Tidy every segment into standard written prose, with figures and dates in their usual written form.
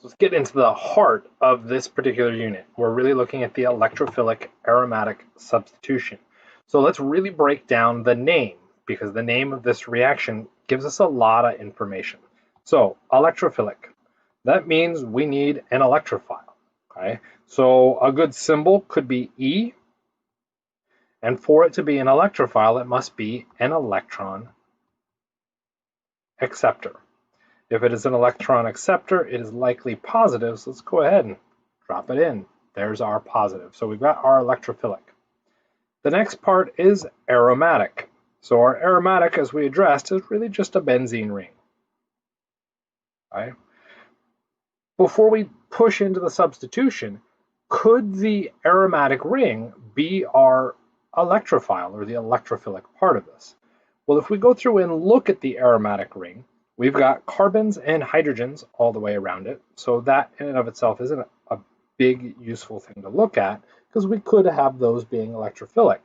Let's get into the heart of this particular unit. We're really looking at the electrophilic aromatic substitution. So let's really break down the name, because the name of this reaction gives us a lot of information. So electrophilic, that means we need an electrophile. Okay, so a good symbol could be E, and for it to be an electrophile, it must be an electron acceptor. If it is an electron acceptor, it is likely positive, so let's go ahead and drop it in. There's our positive. So we've got our electrophilic. The next part is aromatic. So our aromatic, as we addressed, is really just a benzene ring. Right? Before we push into the substitution, could the aromatic ring be our electrophile, or the electrophilic part of this? Well, if we go through and look at the aromatic ring, we've got carbons and hydrogens all the way around it. So that in and of itself isn't a big useful thing to look at, because we could have those being electrophilic.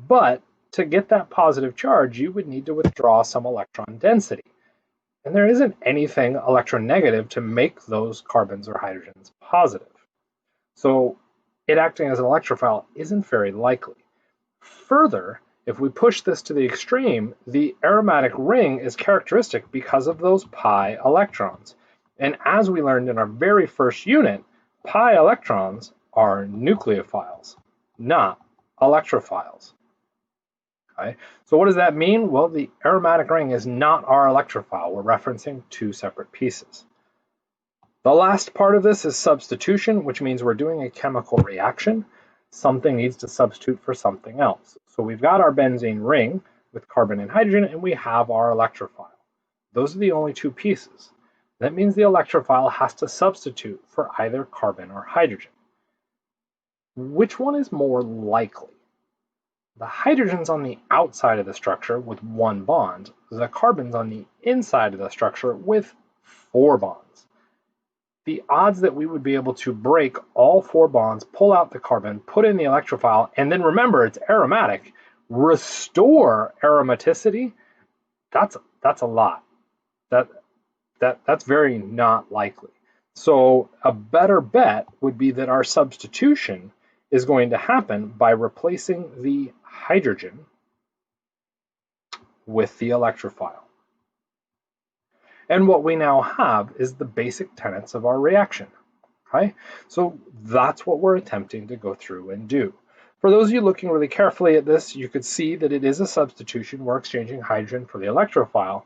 But to get that positive charge, you would need to withdraw some electron density. And there isn't anything electronegative to make those carbons or hydrogens positive. So it acting as an electrophile isn't very likely. Further, if we push this to the extreme, the aromatic ring is characteristic because of those pi electrons. And as we learned in our very first unit, pi electrons are nucleophiles, not electrophiles. Okay? So what does that mean? Well, the aromatic ring is not our electrophile. We're referencing two separate pieces. The last part of this is substitution, which means we're doing a chemical reaction. Something needs to substitute for something else. So we've got our benzene ring with carbon and hydrogen, and we have our electrophile. Those are the only two pieces. That means the electrophile has to substitute for either carbon or hydrogen. Which one is more likely? The hydrogen's on the outside of the structure with one bond. The carbon's on the inside of the structure with 4 bonds. The odds that we would be able to break all 4 bonds, pull out the carbon, put in the electrophile, and then remember it's aromatic, restore aromaticity, that's a lot. That's very not likely. So a better bet would be that our substitution is going to happen by replacing the hydrogen with the electrophile. And what we now have is the basic tenets of our reaction. Okay? So that's what we're attempting to go through and do. For those of you looking really carefully at this, you could see that it is a substitution. We're exchanging hydrogen for the electrophile.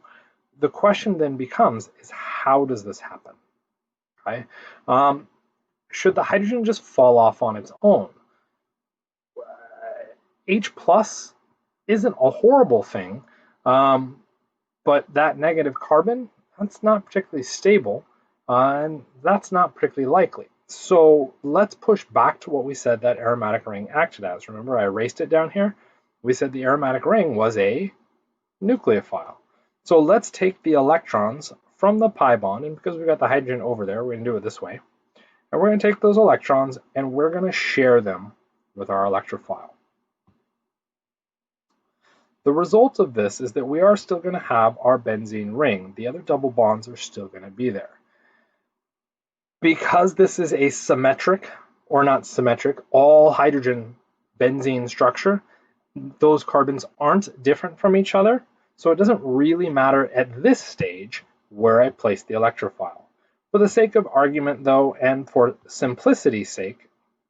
The question then becomes, is how does this happen? Okay? Should the hydrogen just fall off on its own? H plus isn't a horrible thing, but that negative carbon, that's not particularly stable, and that's not particularly likely. So let's push back to what we said that aromatic ring acted as. Remember, I erased it down here. We said the aromatic ring was a nucleophile. So let's take the electrons from the pi bond, and because we've got the hydrogen over there, we're going to do it this way. And we're going to take those electrons and we're going to share them with our electrophile. The result of this is that we are still going to have our benzene ring. The other double bonds are still going to be there. Because this is a symmetric, or not symmetric, all hydrogen benzene structure, those carbons aren't different from each other, so it doesn't really matter at this stage where I place the electrophile. For the sake of argument though, and for simplicity's sake,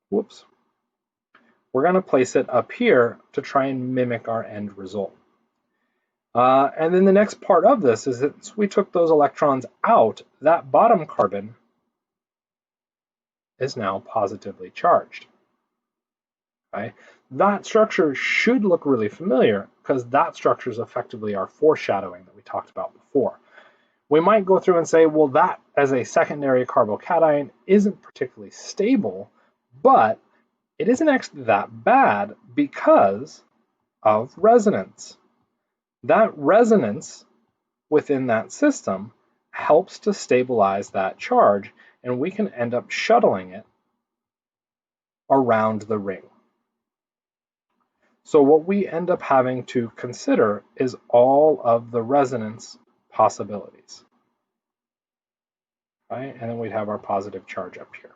we're going to place it up here to try and mimic our end result. And then the next part of this is that we took those electrons out, that bottom carbon is now positively charged. Okay? That structure should look really familiar because that structure is effectively our foreshadowing that we talked about before. We might go through and say, well, that as a secondary carbocation isn't particularly stable, but it isn't actually that bad because of resonance. That resonance within that system helps to stabilize that charge, and we can end up shuttling it around the ring. So what we end up having to consider is all of the resonance possibilities. right? And then we'd have our positive charge up here.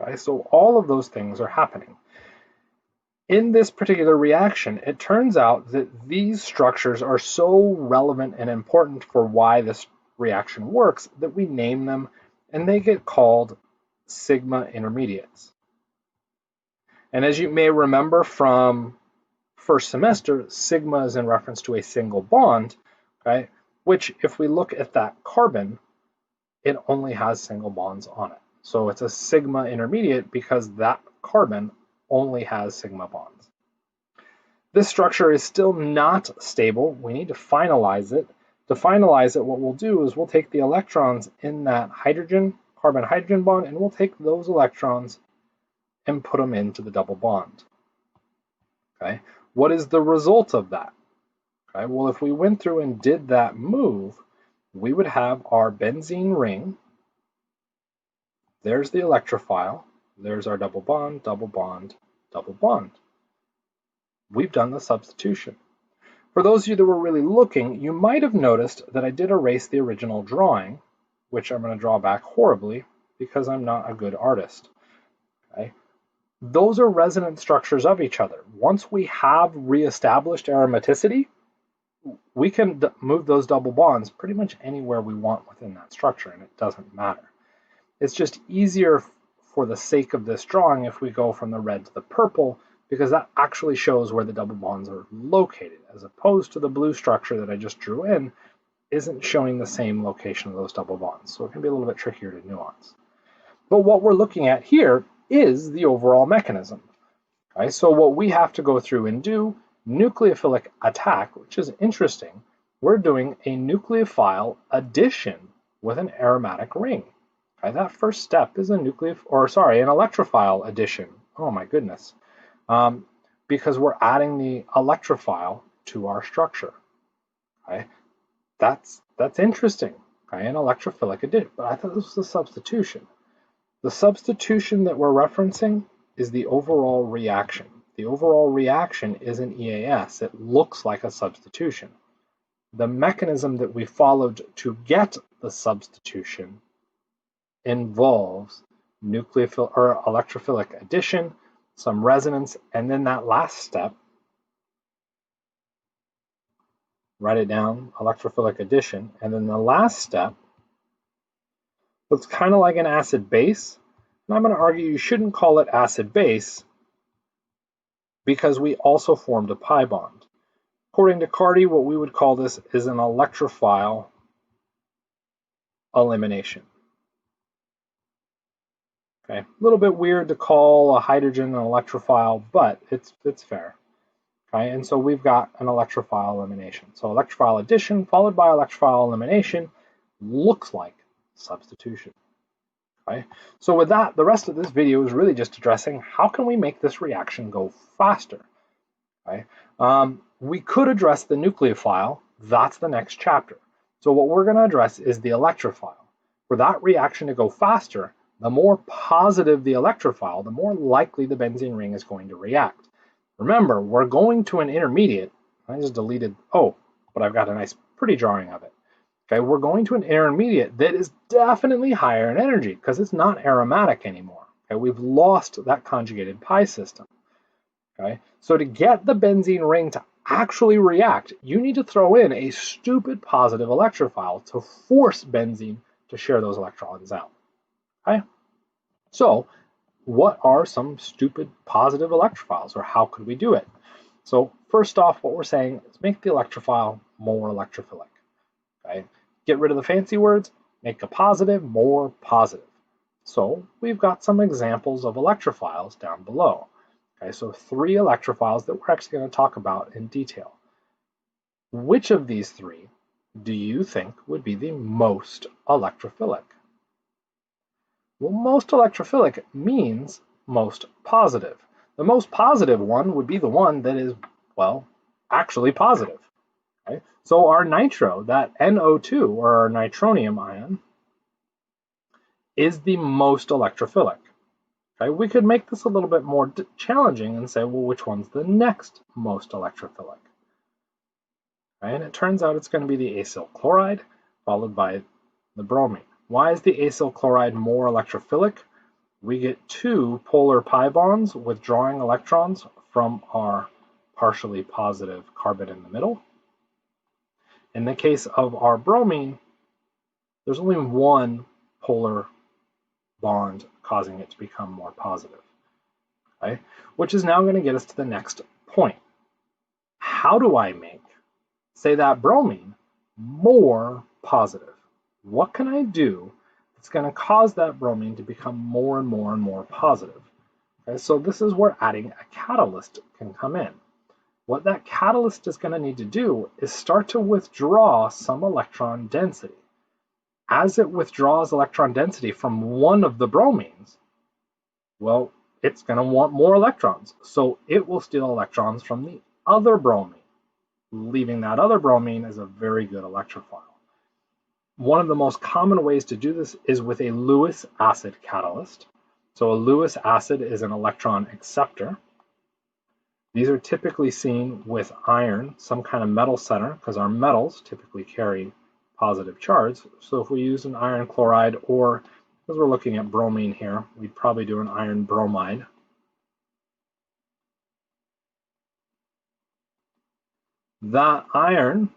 Okay, so all of those things are happening. In this particular reaction, it turns out that these structures are so relevant and important for why this reaction works that we name them, and they get called sigma intermediates. And as you may remember from first semester, sigma is in reference to a single bond, right? Which, if we look at that carbon, it only has single bonds on it. So it's a sigma intermediate because that carbon only has sigma bonds. This structure is still not stable. We need to finalize it. To finalize it, what we'll do is we'll take the electrons in that carbon-hydrogen bond, and we'll take those electrons and put them into the double bond. Okay, what is the result of that? Okay, well, if we went through and did that move, we would have our benzene ring. There's the electrophile. There's our double bond, double bond, double bond. We've done the substitution. For those of you that were really looking, you might have noticed that I did erase the original drawing, which I'm going to draw back horribly because I'm not a good artist. Okay? Those are resonant structures of each other. Once we have reestablished aromaticity, we can move those double bonds pretty much anywhere we want within that structure, and it doesn't matter. It's just easier for the sake of this drawing if we go from the red to the purple, because that actually shows where the double bonds are located, as opposed to the blue structure that I just drew in isn't showing the same location of those double bonds. So it can be a little bit trickier to nuance. But what we're looking at here is the overall mechanism. Okay, so what we have to go through and do, nucleophilic attack, which is interesting, we're doing a nucleophile addition with an aromatic ring. Okay, that first step is an electrophile addition. Oh my goodness. Because we're adding the electrophile to our structure. Okay, that's interesting. Okay, an electrophilic addition, but I thought this was a substitution. The substitution that we're referencing is the overall reaction. The overall reaction is an EAS. It looks like a substitution. The mechanism that we followed to get the substitution involves electrophilic addition, some resonance, and then that last step, write it down, electrophilic addition, and then the last step looks kind of like an acid-base, and I'm going to argue you shouldn't call it acid-base because we also formed a pi bond. According to Carty, what we would call this is an electrophile elimination. Okay, a little bit weird to call a hydrogen an electrophile, but it's fair. Okay, and so we've got an electrophile elimination. So electrophile addition followed by electrophile elimination looks like substitution. Okay, so with that, the rest of this video is really just addressing how can we make this reaction go faster. Okay, we could address the nucleophile. That's the next chapter. So what we're going to address is the electrophile. For that reaction to go faster, the more positive the electrophile, the more likely the benzene ring is going to react. Remember, we're going to an intermediate. I just deleted, but I've got a nice pretty drawing of it. Okay, we're going to an intermediate that is definitely higher in energy because it's not aromatic anymore. Okay, we've lost that conjugated pi system. Okay, so to get the benzene ring to actually react, you need to throw in a stupid positive electrophile to force benzene to share those electrons out. Okay, so what are some stupid positive electrophiles, or how could we do it? So first off, what we're saying is make the electrophile more electrophilic. Okay, get rid of the fancy words, make a positive more positive. So we've got some examples of electrophiles down below. Okay, so 3 electrophiles that we're actually going to talk about in detail. Which of these 3 do you think would be the most electrophilic? Well, most electrophilic means most positive. The most positive one would be the one that is, well, actually positive. Okay? So our nitro, that NO2, or our nitronium ion, is the most electrophilic. Okay? We could make this a little bit more challenging and say, well, which one's the next most electrophilic? Okay? And it turns out it's going to be the acyl chloride. followed by the bromine. Why is the acyl chloride more electrophilic? We get two polar pi bonds withdrawing electrons from our partially positive carbon in the middle. In the case of our bromine, there's only one polar bond causing it to become more positive, okay? Which is now going to get us to the next point. How do I make, say, that bromine more positive? What can I do that's going to cause that bromine to become more and more and more positive? Okay, so this is where adding a catalyst can come in. What that catalyst is going to need to do is start to withdraw some electron density. As it withdraws electron density from one of the bromines, well, it's going to want more electrons. So it will steal electrons from the other bromine, leaving that other bromine as a very good electrophile. One of the most common ways to do this is with a Lewis acid catalyst. So a Lewis acid is an electron acceptor. These are typically seen with iron, some kind of metal center, because our metals typically carry positive charge. So if we use an iron chloride, or because we're looking at bromine here, we'd probably do an iron bromide. That iron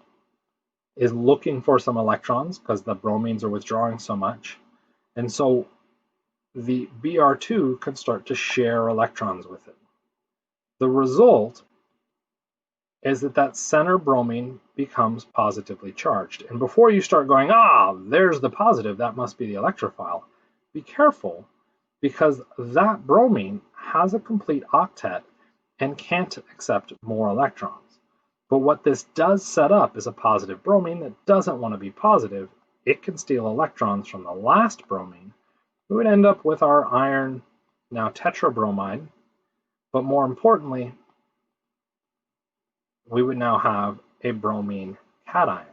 is looking for some electrons because the bromines are withdrawing so much. And so the Br2 can start to share electrons with it. The result is that center bromine becomes positively charged. And before you start going, there's the positive, that must be the electrophile, be careful, because that bromine has a complete octet and can't accept more electrons. But what this does set up is a positive bromine that doesn't want to be positive. It can steal electrons from the last bromine. We would end up with our iron, now tetrabromide, but more importantly, we would now have a bromine cation.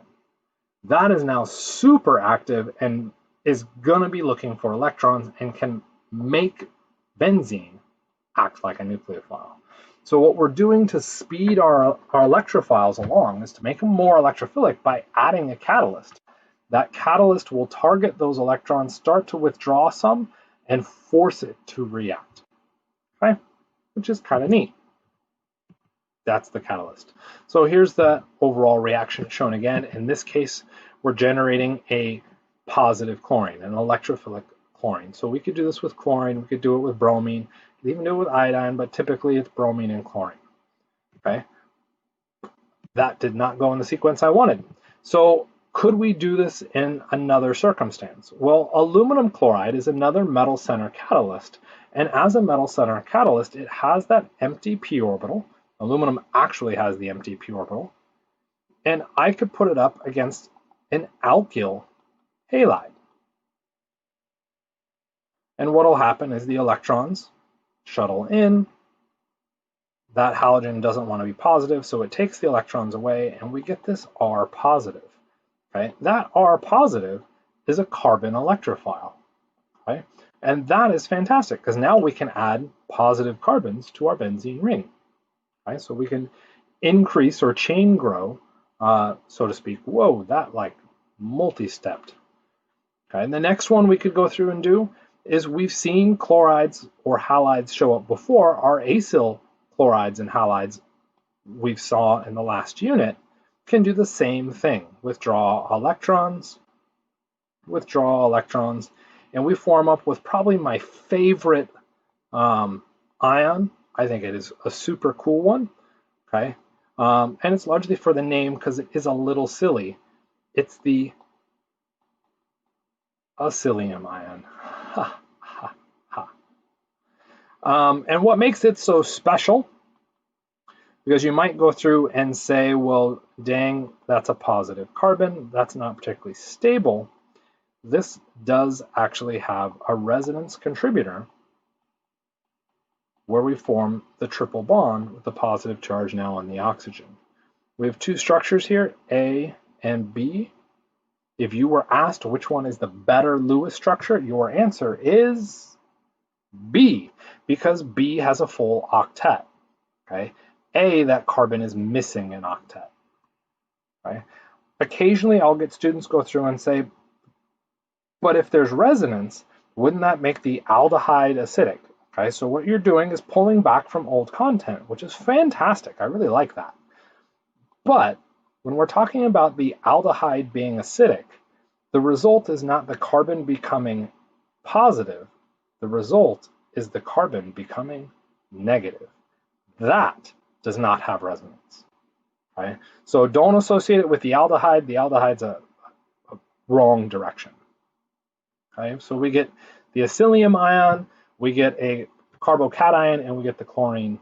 That is now super active and is going to be looking for electrons and can make benzene act like a nucleophile. So what we're doing to speed our electrophiles along is to make them more electrophilic by adding a catalyst. That catalyst will target those electrons, start to withdraw some, and force it to react. Okay? Which is kind of neat. That's the catalyst. So here's the overall reaction shown again. In this case, we're generating a positive chlorine, an electrophilic chlorine. So we could do this with chlorine, we could do it with bromine, we could even do it with iodine, but typically it's bromine and chlorine. Okay? That did not go in the sequence I wanted. So could we do this in another circumstance? Well, aluminum chloride is another metal center catalyst. And as a metal center catalyst, it has that empty p orbital. Aluminum actually has the empty p orbital. And I could put it up against an alkyl halide. And what will happen is the electrons shuttle in. That halogen doesn't want to be positive, so it takes the electrons away, and we get this R positive. Okay? That R positive is a carbon electrophile. Okay? And that is fantastic, because now we can add positive carbons to our benzene ring. Okay? So we can increase or chain grow, so to speak. Whoa, that like multi-stepped. Okay? And the next one we could go through and do is we've seen chlorides or halides show up before. Our acyl chlorides and halides we saw in the last unit can do the same thing. Withdraw electrons, and we form up with probably my favorite ion. I think it is a super cool one. Okay, and it's largely for the name because it is a little silly. It's the acylium ion. Ha, ha, ha. And what makes it so special, because you might go through and say, well, dang, that's a positive carbon. That's not particularly stable. This does actually have a resonance contributor where we form the triple bond with the positive charge now on the oxygen. We have two structures here, A and B. If you were asked which one is the better Lewis structure, your answer is B, because B has a full octet. Okay? A, that carbon is missing an octet. Okay? occasionally I'll get students go through and say, but if there's resonance, wouldn't that make the aldehyde acidic? Okay, so what you're doing is pulling back from old content, which is fantastic. I really like that. But when we're talking about the aldehyde being acidic, the result is not the carbon becoming positive. The result is the carbon becoming negative. That does not have resonance. Okay? So don't associate it with the aldehyde. The aldehyde's a wrong direction. Okay? So we get the acylium ion, we get a carbocation, and we get the chlorine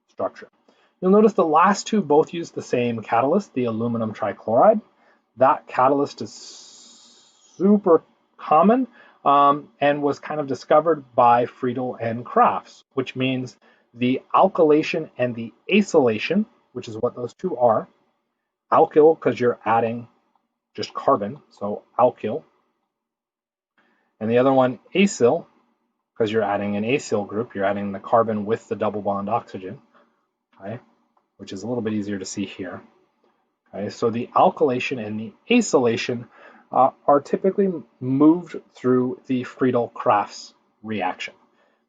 structure. You'll notice the last two both use the same catalyst, the aluminum trichloride. That catalyst is super common and was kind of discovered by Friedel and Crafts, which means the alkylation and the acylation, which is what those two are. Alkyl, because you're adding just carbon, so alkyl. And the other one, acyl, because you're adding an acyl group, you're adding the carbon with the double bond oxygen, okay, which is a little bit easier to see here. Okay, so the alkylation and the acylation are typically moved through the Friedel-Crafts reaction.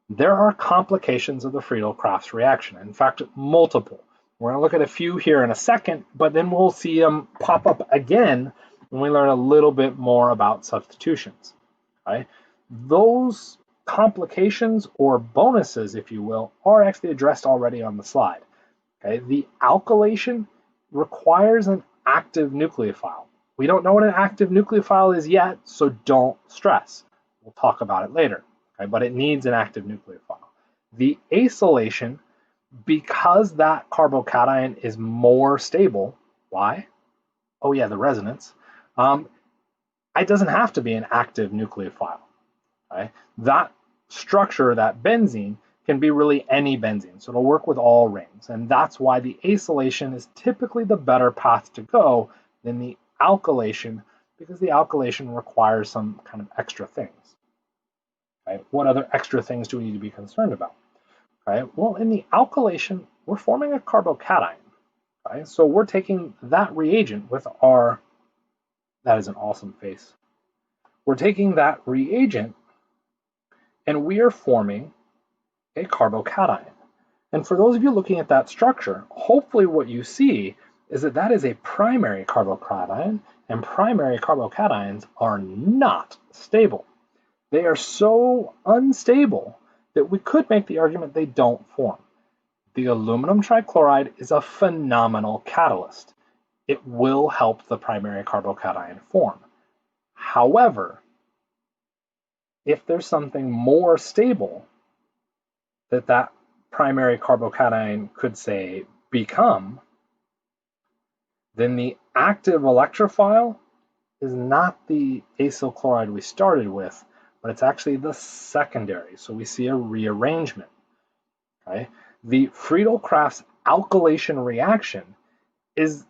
There are complications of the Friedel-Crafts reaction, in fact, multiple. We're going to look at a few here in a second, but then we'll see them pop up again when we learn a little bit more about substitutions. Okay? Those complications or bonuses, if you will, are actually addressed already on the slide. Okay? The alkylation requires an active nucleophile. We don't know what an active nucleophile is yet, so don't stress. We'll talk about it later, okay? But it needs an active nucleophile. The acylation, because that carbocation is more stable, why? Oh yeah, the resonance. It doesn't have to be an active nucleophile. Okay? That structure, that benzene, can be really any benzene, so it'll work with all rings, and that's why the acylation is typically the better path to go than the alkylation, because the alkylation requires some kind of extra things. Okay? What other extra things do we need to be concerned about? Okay? Well, in the alkylation, we're forming a carbocation. Okay? So we're taking that reagent with our, that is an awesome face. We're taking that reagent and we are forming a carbocation. And for those of you looking at that structure, hopefully what you see is that that is a primary carbocation, and primary carbocations are not stable. They are so unstable that we could make the argument they don't form. The aluminum trichloride is a phenomenal catalyst. It will help the primary carbocation form. However, if there's something more stable that primary carbocation could, say, become, then the active electrophile is not the acyl chloride we started with, but it's actually the secondary. So we see a rearrangement. Okay? The Friedel-Crafts alkylation reaction is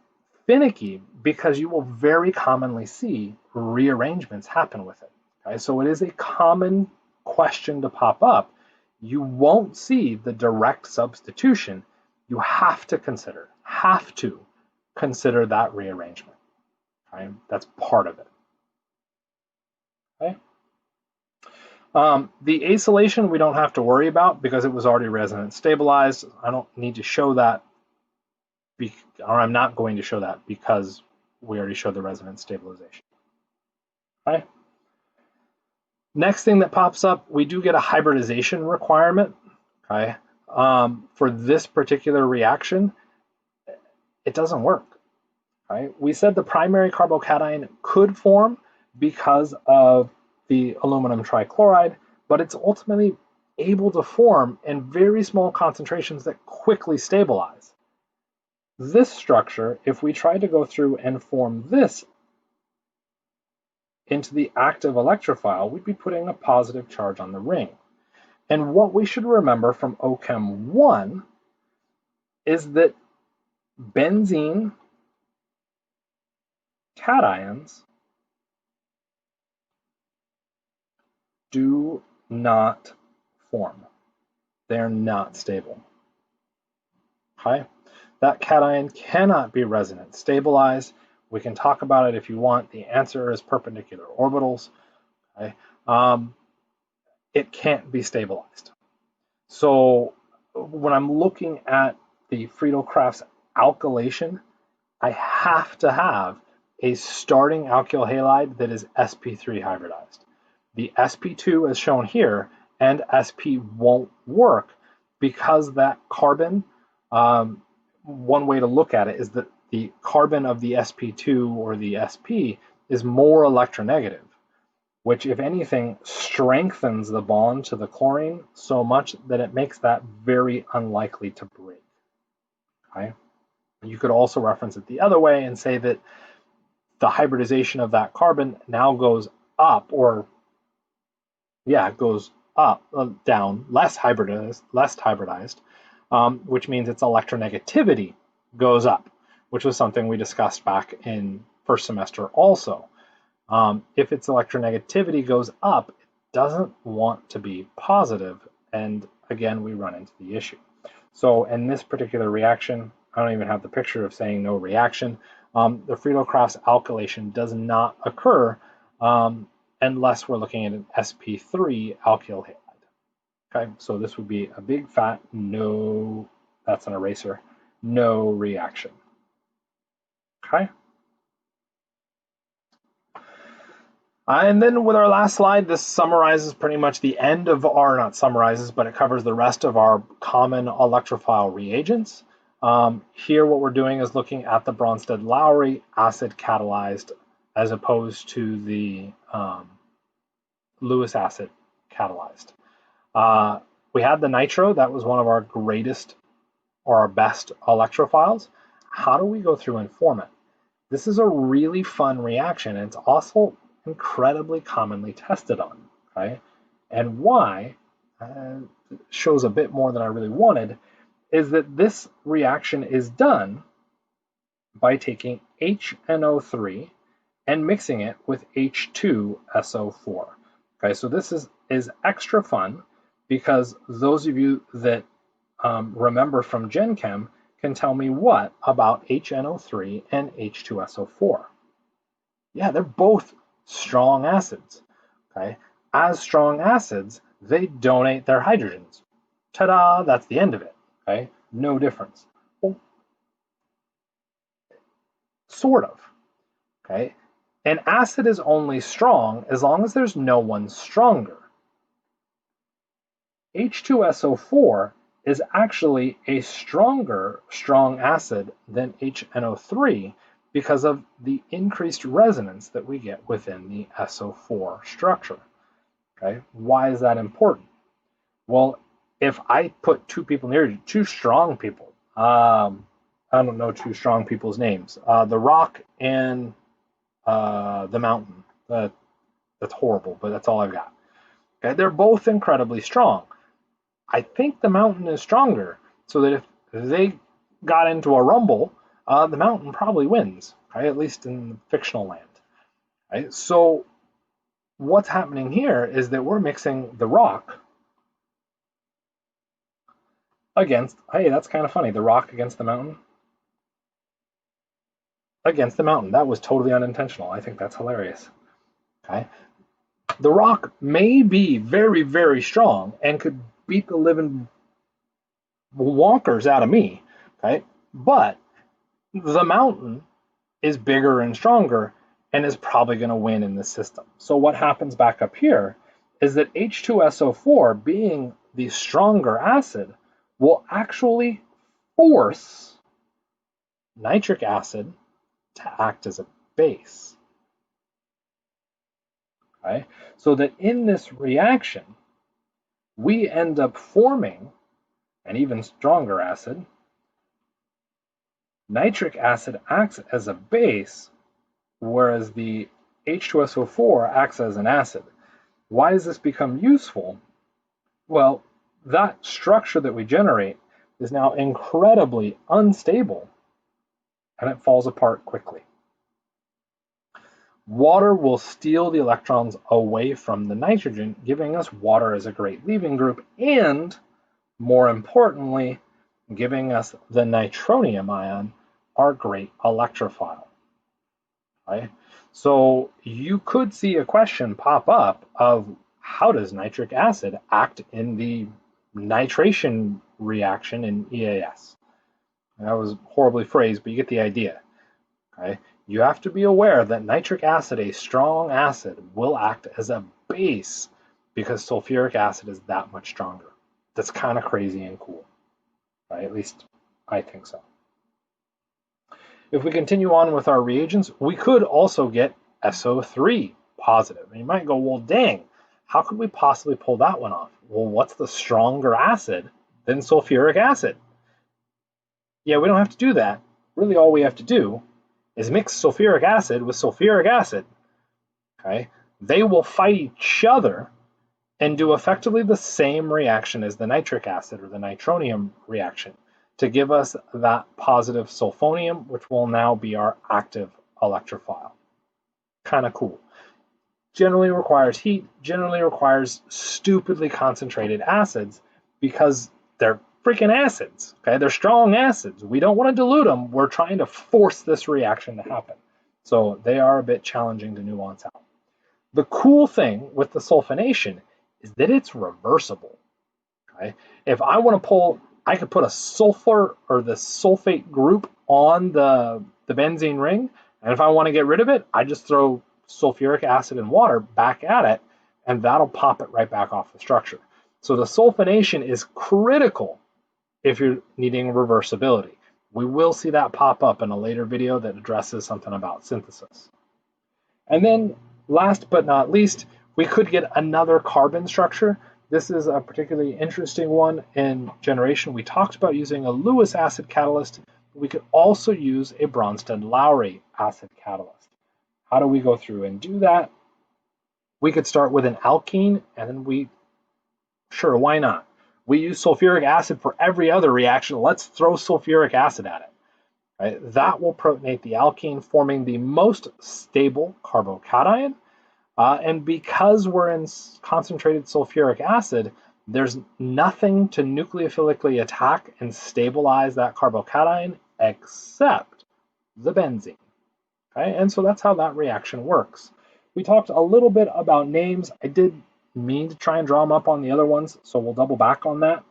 finicky because you will very commonly see rearrangements happen with it. Okay? So it is a common question to pop up. You won't see the direct substitution. You have to consider that rearrangement. Okay? That's part of it. Okay? The acylation we don't have to worry about because it was already resonance stabilized. I don't need to show that, or I'm not going to show that because we already showed the resonance stabilization. Okay? Next thing that pops up, we do get a hybridization requirement. Okay? For this particular reaction, it doesn't work. Right? We said the primary carbocation could form because of the aluminum trichloride, but it's ultimately able to form in very small concentrations that quickly stabilize. This structure, if we tried to go through and form this into the active electrophile, we'd be putting a positive charge on the ring. And what we should remember from ochem 1 is that benzene cations do not form. They're not stable. Okay? That cation cannot be resonance stabilized, We can talk about it if you want. The answer is perpendicular orbitals. Okay? It can't be stabilized. So when I'm looking at the Friedel-Crafts alkylation, I have to have a starting alkyl halide that is sp3 hybridized. The sp2, as shown here, and sp won't work because that carbon, one way to look at it is that the carbon of the sp2 or the sp is more electronegative, which, if anything, strengthens the bond to the chlorine so much that it makes that very unlikely to break. Okay? You could also reference it the other way and say that the hybridization of that carbon now goes up, or it goes up, down, less hybridized, which means its electronegativity goes up, which was something we discussed back in first semester also. If its electronegativity goes up, it doesn't want to be positive, and again, we run into the issue. So in this particular reaction, I don't even have the picture of saying no reaction. The Friedel-Crafts alkylation does not occur unless we're looking at an sp3 alkyl halide. Okay, so this would be a big fat no, that's an eraser, no reaction. Okay. And then with our last slide, this summarizes pretty much the end of our, not summarizes, but it covers the rest of our common electrophile reagents. Here what we're doing is looking at the Bronsted-Lowry acid catalyzed as opposed to the Lewis acid catalyzed. We had the nitro, that was one of our greatest or our best electrophiles. How do we go through and form it? This is a really fun reaction, and it's also incredibly commonly tested on, okay? And why, shows a bit more than I really wanted, is that this reaction is done by taking HNO3 and mixing it with H2SO4. Okay, so this is extra fun because those of you that remember from Gen Chem can tell me what about HNO3 and H2SO4. Yeah, they're both strong acids. Okay, as strong acids, they donate their hydrogens. Ta-da, that's the end of it. Okay, no difference. Well, sort of. Okay, an acid is only strong as long as there's no one stronger. H2SO4 is actually a stronger strong acid than HNO3 because of the increased resonance that we get within the SO4 structure. Okay, why is that important? Well, if I put two people near you, two strong people, I don't know two strong people's names, the rock and the mountain. That's horrible, but that's all I've got. Okay, they're both incredibly strong. I think the mountain is stronger, so that if they got into a rumble, the mountain probably wins, right? At least in the fictional land. Right? So what's happening here is that we're mixing the rock against, hey, that's kind of funny, the rock against the mountain. Against the mountain. That was totally unintentional. I think that's hilarious. Okay. The rock may be very, very strong and could beat the living wonkers out of me, okay? But the mountain is bigger and stronger and is probably going to win in the system. So what happens back up here is that H2SO4, being the stronger acid, will actually force nitric acid to act as a base. Okay? So that in this reaction, we end up forming an even stronger acid. Nitric acid acts as a base, whereas the H2SO4 acts as an acid. Why does this become useful? Well, that structure that we generate is now incredibly unstable, and it falls apart quickly. Water will steal the electrons away from the nitrogen, giving us water as a great leaving group, and more importantly, giving us the nitronium ion, our great electrophile. right? So you could see a question pop up of how does nitric acid act in the nitration reaction in EAS? That was horribly phrased, but you get the idea. Okay? You have to be aware that nitric acid, a strong acid, will act as a base because sulfuric acid is that much stronger. That's kind of crazy and cool, right? At least I think so. If we continue on with our reagents, we could also get SO3 positive. And you might go, well, dang, how could we possibly pull that one off? Well, what's the stronger acid than sulfuric acid? Yeah, we don't have to do that. Really, all we have to do is mix sulfuric acid with sulfuric acid. Okay? They will fight each other and do effectively the same reaction as the nitric acid or the nitronium reaction to give us that positive sulfonium, which will now be our active electrophile. Kind of cool. Generally requires heat, generally requires stupidly concentrated acids because they're freaking acids, okay? They're strong acids. We don't want to dilute them. We're trying to force this reaction to happen. So they are a bit challenging to nuance out. The cool thing with the sulfonation is that it's reversible, okay? If I want to pull, I could put a sulfur or the sulfate group on the benzene ring, and if I want to get rid of it, I just throw sulfuric acid and water back at it, and that'll pop it right back off the structure. So the sulfonation is critical if you're needing reversibility. We will see that pop up in a later video that addresses something about synthesis. And then last but not least, we could get another carbon structure. This is a particularly interesting one in generation. We talked about using a Lewis acid catalyst. We could also use a Bronsted-Lowry acid catalyst. How do we go through and do that? We could start with an alkene, and then sure, why not? We use sulfuric acid for every other reaction. Let's throw sulfuric acid at it. Right? That will protonate the alkene, forming the most stable carbocation. And because we're in concentrated sulfuric acid, there's nothing to nucleophilically attack and stabilize that carbocation except the benzene. Okay? And so that's how that reaction works. We talked a little bit about names. I did mean to try and draw them up on the other ones, so we'll double back on that.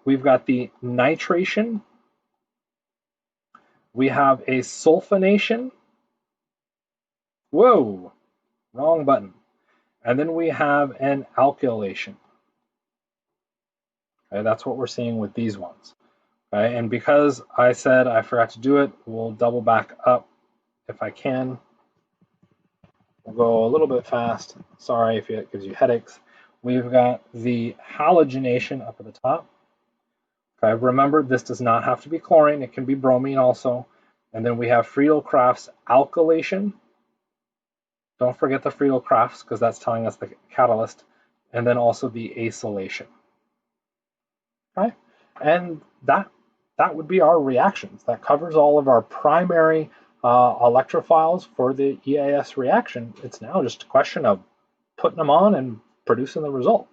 We've got the nitration. We have a sulfonation. Whoa, wrong button. And then we have an alkylation. Okay, that's what we're seeing with these ones. Okay, and because I said I forgot to do it, we'll double back up if I can. We'll go a little bit fast. Sorry if it gives you headaches. We've got the halogenation up at the top. Okay, remember, this does not have to be chlorine. It can be bromine also. And then we have Friedel-Crafts alkylation. Don't forget the Friedel-Crafts because that's telling us the catalyst. And then also the acylation. Okay, and that would be our reactions. That covers all of our primary electrophiles for the EAS reaction. It's now just a question of putting them on and producing the result.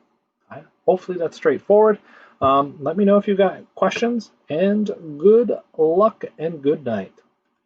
Okay? Hopefully that's straightforward. Let me know if you've got questions, and good luck and good night.